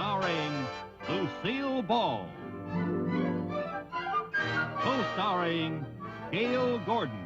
starring Lucille Ball. Co-starring Gail Gordon.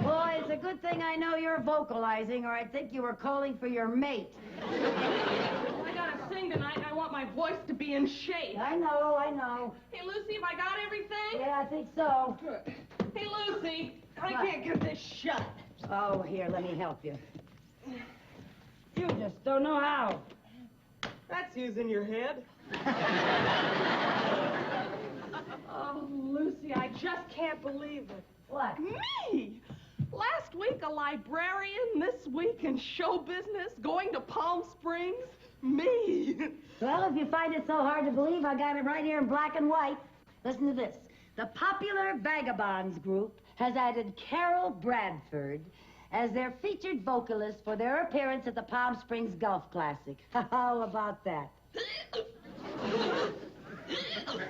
Boy, it's a good thing I know you're vocalizing, or I'd think you were calling for your mate. I gotta sing tonight, and I want my voice to be in shape. I know. Hey, Lucy, have I got everything? Yeah, I think so. Good. Hey, Lucy, I can't get this shut. Oh, here, let me help you. You just don't know how. That's using your head. Oh, Lucy, I just can't believe it. What? Me! Last week a librarian, this week in show business, going to Palm Springs. Me! Well, if you find it so hard to believe, I got it right here in black and white. Listen to this. The Popular Vagabonds group has added Carol Bradford as their featured vocalist for their appearance at the Palm Springs Golf Classic. How about that?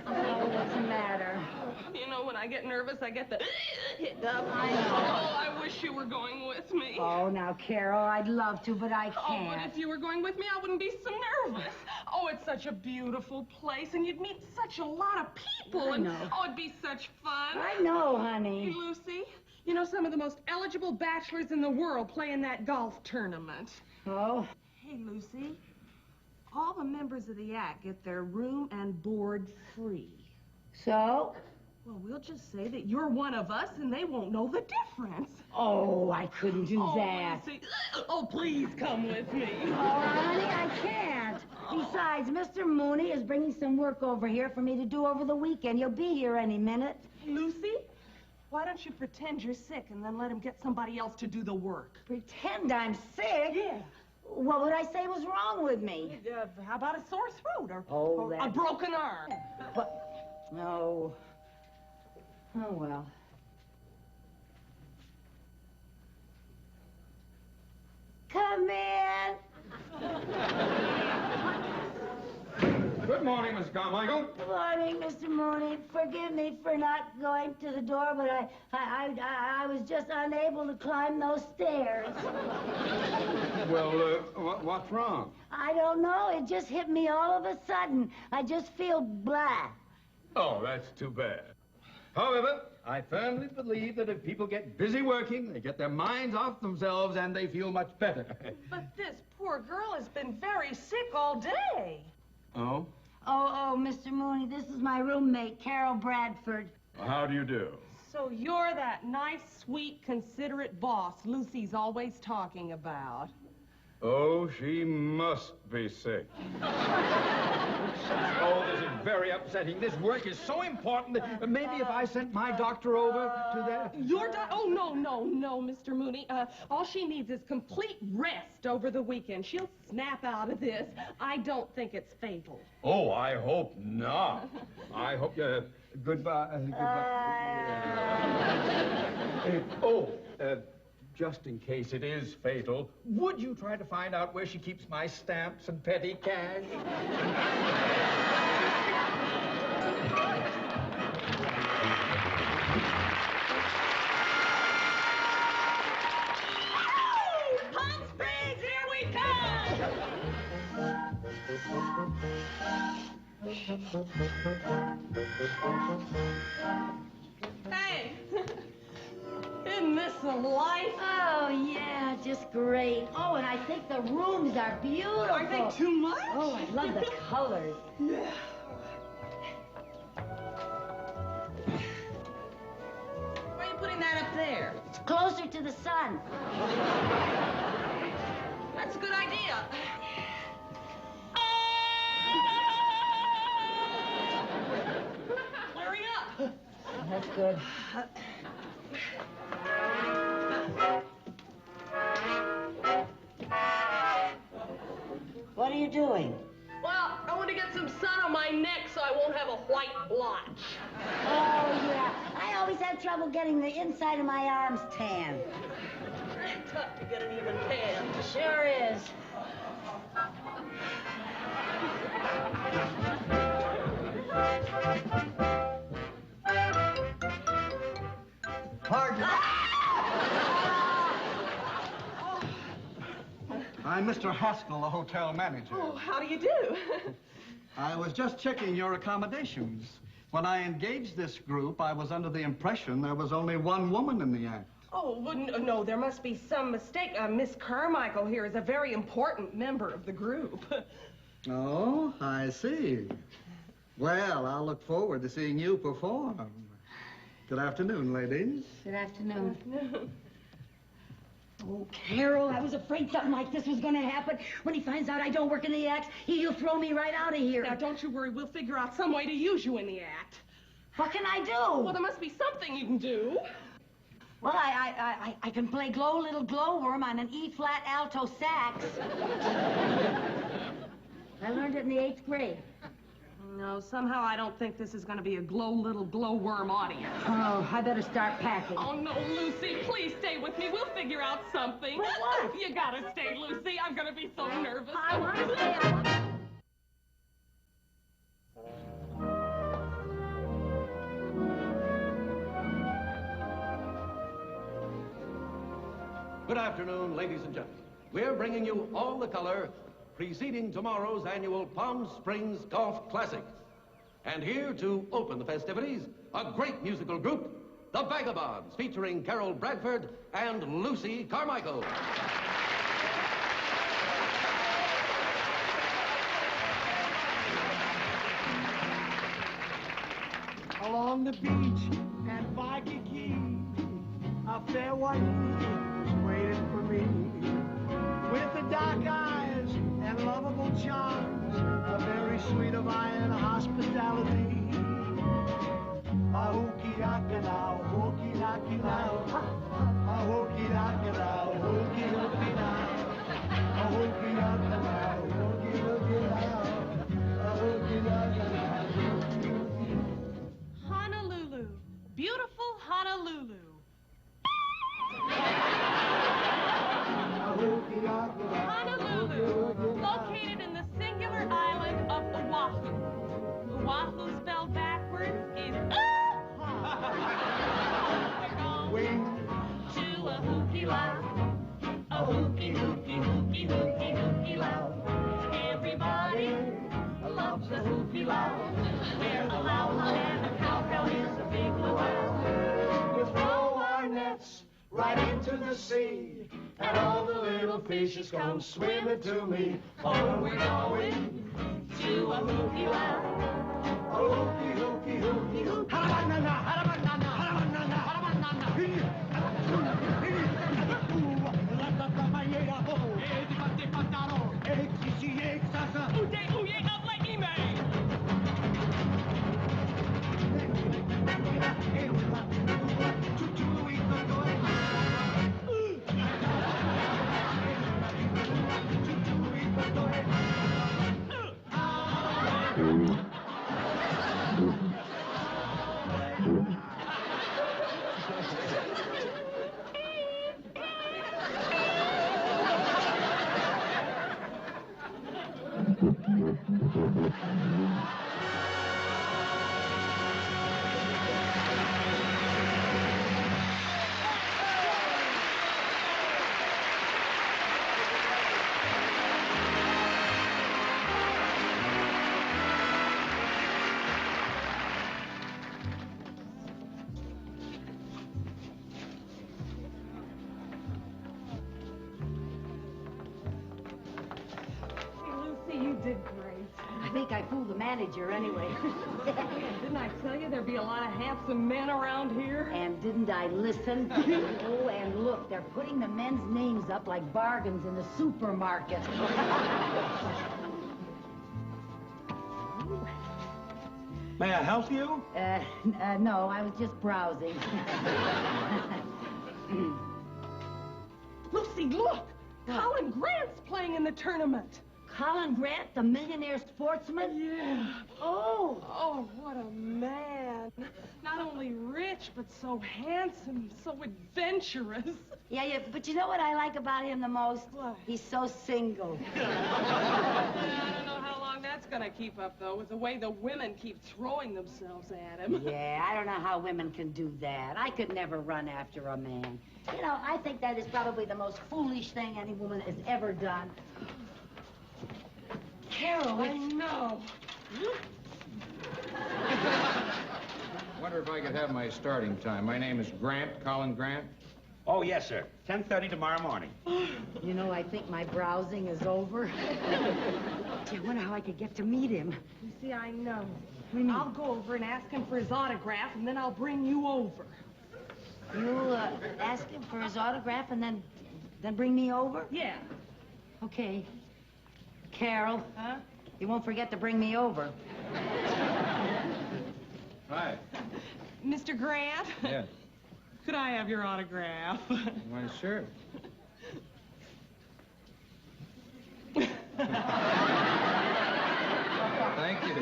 Oh, what's the matter? You know, when I get nervous, I get the hit up. I know. Oh, I wish you were going with me. Oh, now, Carol, I'd love to, but I Oh, can't. but if you were going with me, I wouldn't be so nervous. Oh, it's such a beautiful place, and you'd meet such a lot of people. I know. Oh, it'd be such fun. I know, Hey, honey. Lucy, you know some of the most eligible bachelors in the world play in that golf tournament. Oh? Hey, Lucy, all the members of the act get their room and board free. So? Well, we'll just say that you're one of us, and they won't know the difference. Oh, I couldn't do that. Lucy. Oh, please come with me. Oh, honey, I can't. Besides, Mr. Mooney is bringing some work over here for me to do over the weekend. He'll be here any minute. Hey, Lucy, why don't you pretend you're sick and then let him get somebody else to do the work? Pretend I'm sick? Yeah. What would I say was wrong with me? How about a sore throat or, Oh, or a that's- broken arm? But, no. Oh, well. Come in. Good morning, Miss Carmichael. Good morning, Mr. Mooney. Forgive me for not going to the door, but I was just unable to climb those stairs. Well, what's wrong? I don't know. It just hit me all of a sudden. I just feel blah. Oh, that's too bad. However, I firmly believe that if people get busy working, they get their minds off themselves and they feel much better. But this poor girl has been very sick all day. Oh? Oh, Mr. Mooney, this is my roommate, Carol Bradford. Well, how do you do? So you're that nice, sweet, considerate boss Lucy's always talking about. Oh, she must be sick. Oh, this is very upsetting. This work is so important that maybe if I sent my doctor over to there... Oh, no, Mr. Mooney. All she needs is complete rest over the weekend. She'll snap out of this. I don't think it's fatal. Oh, I hope not. I hope you... Goodbye. Just in case it is fatal, would you try to find out where she keeps my stamps and petty cash? Palm Springs, here we come! Hey! Isn't this the life? Oh, yeah, just great. Oh, and I think the rooms are beautiful. Are they too much? Oh, I love the colors. Yeah. Why are you putting that up there? It's closer to the sun. That's a good idea. Hurry up. That's good. What are you doing? Well, I want to get some sun on my neck so I won't have a white blotch. Oh, yeah. I always have trouble getting the inside of my arms tan. Tough to get an even tan. Sure is. Pardon? I'm Mr. Haskell, the hotel manager. Oh, how do you do? I was just checking your accommodations. When I engaged this group, I was under the impression there was only one woman in the act. Oh, well, no, there must be some mistake. Miss Carmichael here is a very important member of the group. Oh, I see. Well, I'll look forward to seeing you perform. Good afternoon, ladies. Good afternoon. Oh, Carol, I was afraid something like this was going to happen. When he finds out I don't work in the act, he'll throw me right out of here. Now, don't you worry. We'll figure out some way to use you in the act. What can I do? Well, there must be something you can do. Well, I can play Glow Little Glowworm on an E-flat alto sax. I learned it in the 8th grade. No, somehow I don't think this is going to be a glow little glowworm audience. Oh, I better start packing. Oh, no, Lucy, please stay with me. We'll figure out something. But what? You gotta stay, Lucy. I'm gonna be so nervous. I want to stay. Good afternoon, ladies and gentlemen. We're bringing you all the color preceding tomorrow's annual Palm Springs Golf Classic. And here to open the festivities, a great musical group, the Vagabonds, featuring Carol Bradford and Lucy Carmichael. Along the beach at Waikiki, a fair one waited for me. With the dark eyes and lovable charms, a very sweet of iron hospitality. A hooky daka now, hooky daki now. A hooky daka now, hooky hooky now. A hooky daka now, hooky hooky now. A hooky daka now, hooky hooky now. Honolulu. Beautiful Honolulu. Honolulu, located in the singular island of Oahu. Oahu spelled backwards is We're going to a hooky low, a hooky hooky hooky hooky hooky low. Everybody loves a hooky low. Where the loud and the cowbell is a big luau. We'll throw our nets right into the sea, and all the little fishes come swimming to me. Oh, we're going To a hooky low. a hooky, hooky, hooky, hooky. Harabanana, harabanana, harabanana, harabanana. Ude uye of Lady May. Lucy, you did great. I think I fooled the manager anyway. Didn't I tell you there'd be a lot of handsome men around here? And didn't I listen? Oh, and look, they're putting the men's names up like bargains in the supermarket. May I help you? No, I was just browsing. Lucy, look! Colin Grant's playing in the tournament. Colin Grant, the millionaire sportsman? Yeah. Oh. Oh, what a man. Not only rich, but so handsome, so adventurous. Yeah, but you know what I like about him the most? What? He's so single. I don't know how long that's gonna keep up, though, with the way the women keep throwing themselves at him. Yeah, I don't know how women can do that. I could never run after a man. You know, I think that is probably the most foolish thing any woman has ever done. Carol, I know. Wonder if I could have my starting time. My name is Grant, Colin Grant. Oh, yes, sir. 10:30 tomorrow morning. You know, I think my browsing is over. Gee, I wonder how I could get to meet him. You see, I know. What do you mean? I'll go over and ask him for his autograph, and then I'll bring you over. You ask him for his autograph and then bring me over? Yeah. Okay. Carol. Huh? You won't forget to bring me over. Hi. Mr. Grant? Yes. Could I have your autograph? Why, sure. Thank you.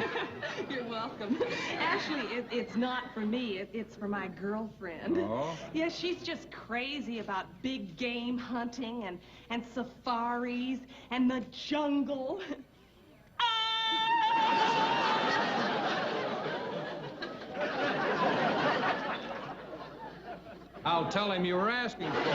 You're welcome. Actually, it's not for me. It's for my girlfriend. Oh? Yes, she's just crazy about big game hunting and safaris and the jungle. I'll tell him you were asking for it.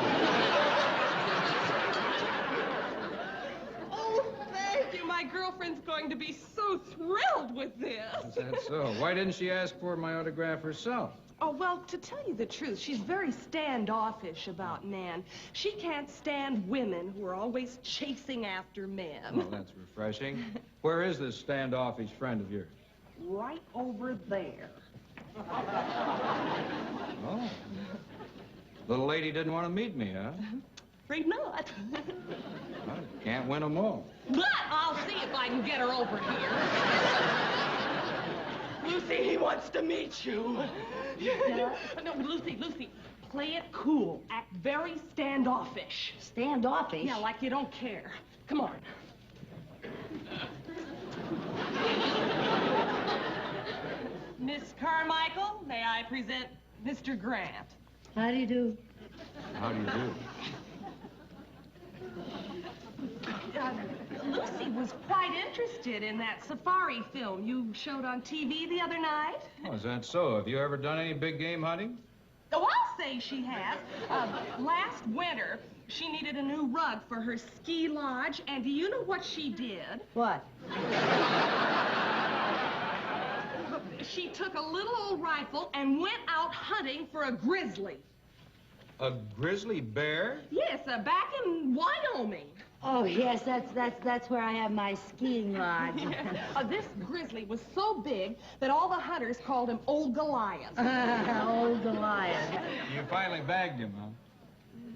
Oh, thank you. My girlfriend's going to be so thrilled with this. Is that so? Why didn't she ask for my autograph herself? Oh, well, to tell you the truth, she's very standoffish about men. She can't stand women who are always chasing after men. Oh, that's refreshing. Where is this standoffish friend of yours? Right over there. Oh. Little lady didn't want to meet me, huh? Afraid not. Well, can't win them all. But I'll see if I can get her over here. Lucy, he wants to meet you. No, Lucy, play it cool. Act very standoffish. Standoffish? Yeah, like you don't care. Come on. Miss Carmichael, may I present Mr. Grant? How do you do? How do you do? Lucy was quite interested in that safari film you showed on TV the other night. Oh, is that so? Have you ever done any big game hunting? Oh, I'll say she has. Last winter, she needed a new rug for her ski lodge, and do you know what she did? What? She took a little old rifle and went out hunting for a grizzly. A grizzly bear? Yes, back in Wyoming. Oh, yes, that's where I have my skiing lodge. This grizzly was so big that all the hunters called him Old Goliath. Old Goliath. You finally bagged him,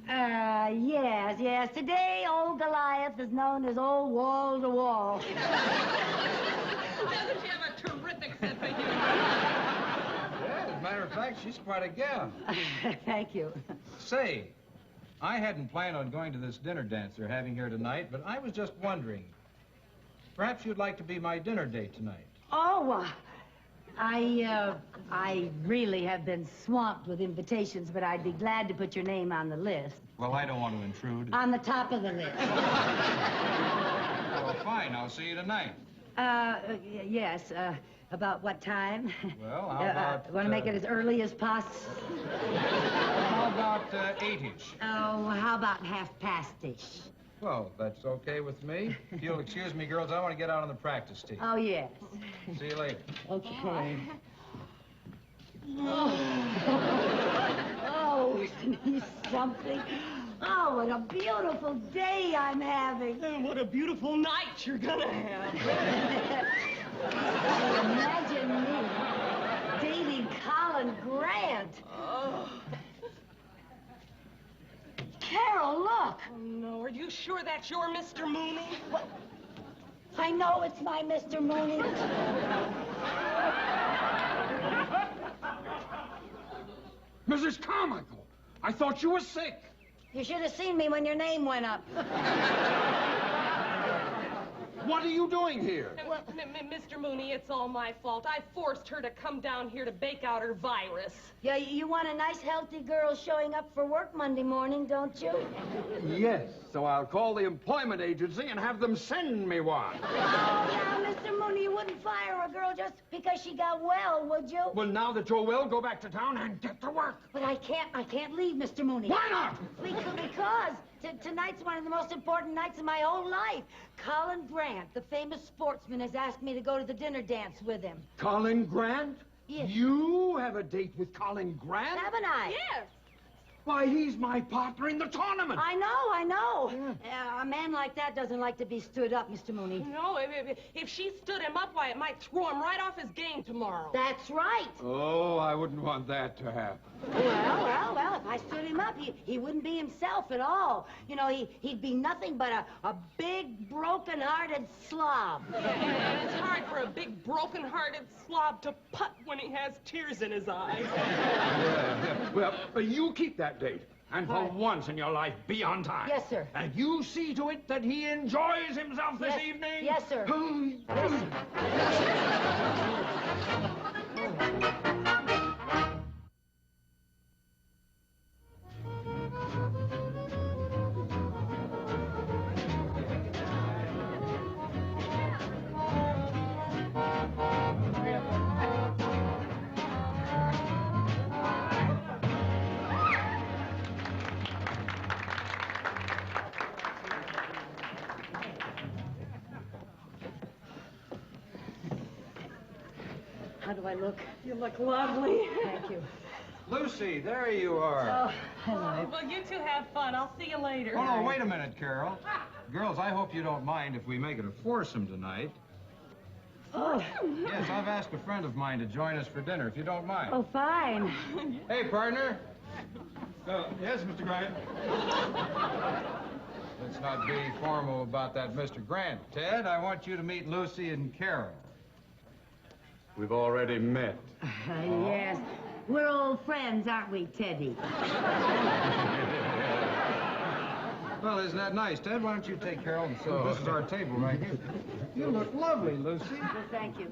huh? Yes. Today, old Goliath is known as Old Wall to Wall. Doesn't she have a terrific sense of humor? Yeah, as a matter of fact, she's quite a gal. Thank you. Say, I hadn't planned on going to this dinner dance they're having here tonight, but I was just wondering. Perhaps you'd like to be my dinner date tonight. Oh, I really have been swamped with invitations, but I'd be glad to put your name on the list. Well, I don't want to intrude. On the top of the list. Well, fine. I'll see you tonight. Yes. About what time? Well, how about... Want to make it as early as possible? How about 8-ish? Oh, how about 1/2-past-ish? Well, that's okay with me. If you'll excuse me, girls, I want to get out on the practice team. Oh, yes. See you later. Okay. Oh, isn't he something? Oh, what a beautiful day I'm having. And what a beautiful night you're gonna have. Imagine me dating Colin Grant. Oh. Carol, look. Oh, no, are you sure that's your Mr. Mooney? What? I know it's my Mr. Mooney. Mrs. Carmichael, I thought you were sick. You should have seen me when your name went up. What are you doing here? Well, Mr. Mooney, it's all my fault. I forced her to come down here to bake out her virus. Yeah, you want a nice, healthy girl showing up for work Monday morning, don't you? Yes, so I'll call the employment agency and have them send me one. Oh, now, Mr. Mooney, you wouldn't fire a girl just because she got well, would you? Well, now that you're well, go back to town and get to work. But I can't leave, Mr. Mooney. Why not? Because tonight's one of the most important nights of my whole life. Colin Grant, the famous sportsman, has asked me to go to the dinner dance with him. Colin Grant? Yes. You have a date with Colin Grant? Haven't I? Yes. Why, he's my partner in the tournament. I know. A man like that doesn't like to be stood up, Mr. Mooney. No, if she stood him up, why, it might throw him right off his game tomorrow. That's right. Oh, I wouldn't want that to happen. Well, if I stood him up, he wouldn't be himself at all. You know, he'd be nothing but a big, broken-hearted slob. And it's hard for a big, broken-hearted slob to putt when he has tears in his eyes. Yeah. Well, you keep that date. And for once in your life, be on time. Yes, sir. And you see to it that he enjoys himself this evening. Yes, sir. Yes, sir. How do I look? You look lovely. Thank you. Lucy, there you are. Oh, hello. Well, you two have fun. I'll see you later. Oh, no, wait a minute, Carol. Girls, I hope you don't mind if we make it a foursome tonight. Oh. Yes, I've asked a friend of mine to join us for dinner, if you don't mind. Oh, fine. Hey, partner. Yes, Mr. Grant. Let's not be formal about that, Mr. Grant. Ted, I want you to meet Lucy and Carol. We've already met. Yes. We're old friends, aren't we, Teddy? Well, isn't that nice, Ted? Why don't you take Carol and sit? This is our table right here. You look lovely, Lucy. Well, thank you.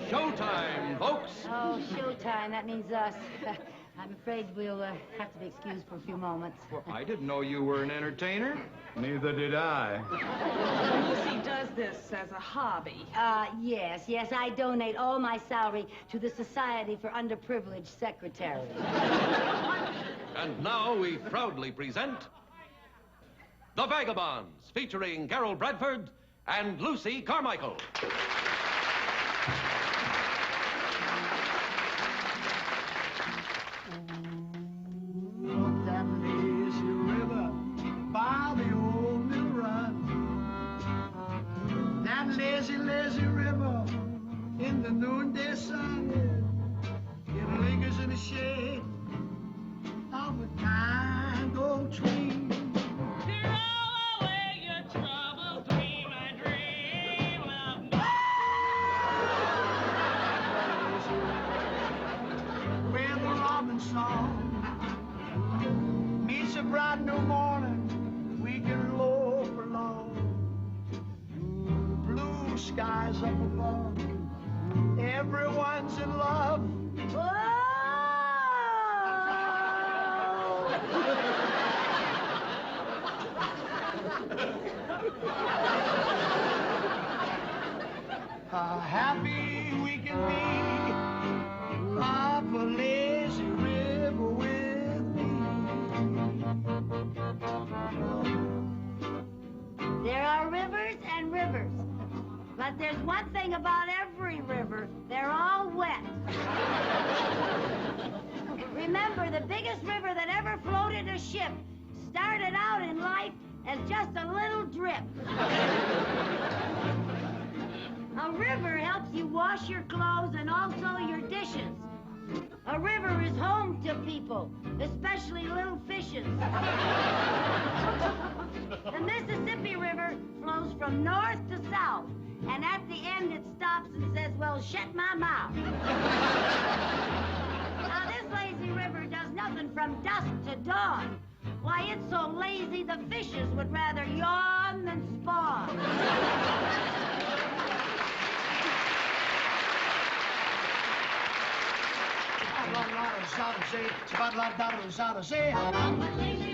Showtime, folks. Oh, showtime. That means us. I'm afraid we'll have to be excused for a few moments. Well, I didn't know you were an entertainer. Neither did I. Lucy does this as a hobby. Yes. I donate all my salary to the Society for Underprivileged Secretaries. And now we proudly present The Vagabonds, featuring Carol Bradford and Lucy Carmichael. That lazy river by the old mill run. That lazy, lazy river in the noonday sun. It lingers in the shade of a kind old tree. Throw away your troubles, dream a dream of me. Where the robin song meets a bright new morning, we can low for long. Blue skies up above, everyone's in love. How happy we can be up a lazy river with me. There are rivers and rivers. But there's one thing about every river. They're all wet. Remember, the biggest river that ever floated a ship started out in life as just a little drip. A river helps you wash your clothes and also your dishes. A river is home to people, especially little fishes. The Mississippi River flows from north to south, and at the end it stops and says, well, shut my mouth. Now, this lazy river does nothing from dusk to dawn. Why, it's so lazy the fishes would rather yawn than spawn. I'm a lazy